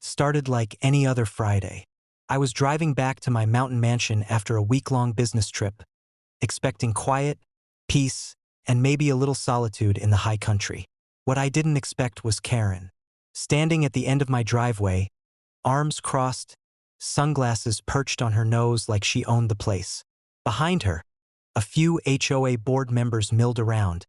started like any other Friday. I was driving back to my mountain mansion after a week-long business trip, expecting quiet, peace, and maybe a little solitude in the high country. What I didn't expect was Karen. Standing at the end of my driveway, arms crossed, sunglasses perched on her nose like she owned the place. Behind her, a few HOA board members milled around,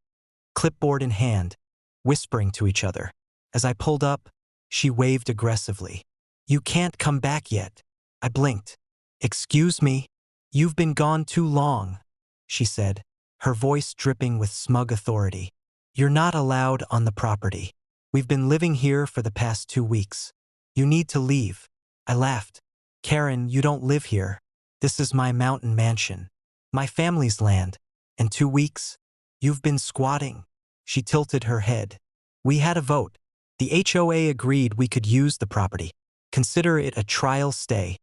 clipboard in hand, whispering to each other. As I pulled up, she waved aggressively. "You can't come back yet." I blinked. "Excuse me? You've been gone too long," she said, her voice dripping with smug authority. "You're not allowed on the property. We've been living here for the past 2 weeks. You need to leave." I laughed. "Karen, you don't live here. This is my mountain mansion. My family's land. And 2 weeks? You've been squatting." She tilted her head. "We had a vote. The HOA agreed we could use the property. Consider it a trial stay."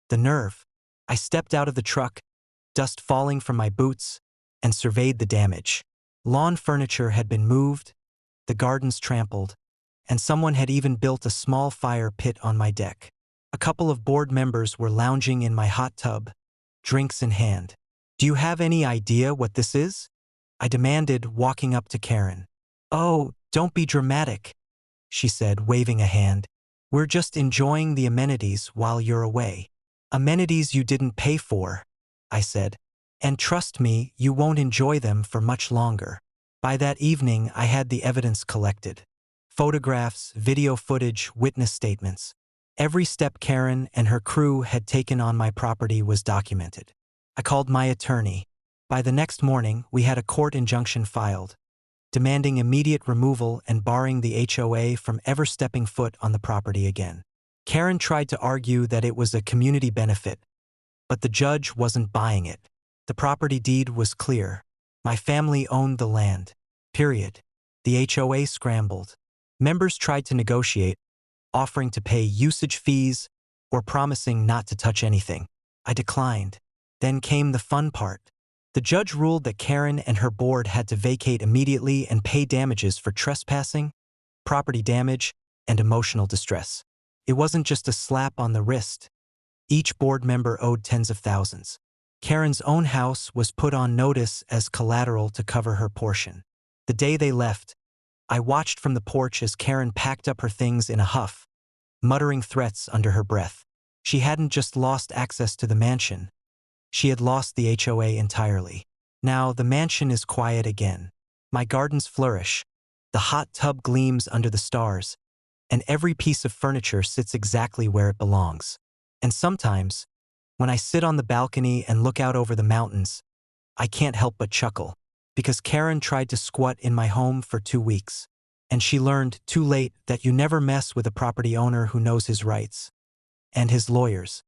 The nerve. I stepped out of the truck, dust falling from my boots, and surveyed the damage. Lawn furniture had been moved, the gardens trampled, and someone had even built a small fire pit on my deck. A couple of board members were lounging in my hot tub, drinks in hand. "Do you have any idea what this is?" I demanded, walking up to Karen. "Oh, don't be dramatic," she said, waving a hand. "We're just enjoying the amenities while you're away." "Amenities you didn't pay for," I said. "And trust me, you won't enjoy them for much longer." By that evening, I had the evidence collected. Photographs, video footage, witness statements. Every step Karen and her crew had taken on my property was documented. I called my attorney. By the next morning, we had a court injunction filed, demanding immediate removal and barring the HOA from ever stepping foot on the property again. Karen tried to argue that it was a community benefit, but the judge wasn't buying it. The property deed was clear. My family owned the land. Period. The HOA scrambled. Members tried to negotiate, offering to pay usage fees or promising not to touch anything. I declined. Then came the fun part. The judge ruled that Karen and her board had to vacate immediately and pay damages for trespassing, property damage, and emotional distress. It wasn't just a slap on the wrist. Each board member owed tens of thousands. Karen's own house was put on notice as collateral to cover her portion. The day they left, I watched from the porch as Karen packed up her things in a huff, muttering threats under her breath. She hadn't just lost access to the mansion. She had lost the HOA entirely. Now the mansion is quiet again. My gardens flourish. The hot tub gleams under the stars, and every piece of furniture sits exactly where it belongs. And sometimes, when I sit on the balcony and look out over the mountains, I can't help but chuckle, because Karen tried to squat in my home for 2 weeks, and she learned too late that you never mess with a property owner who knows his rights. And his lawyers.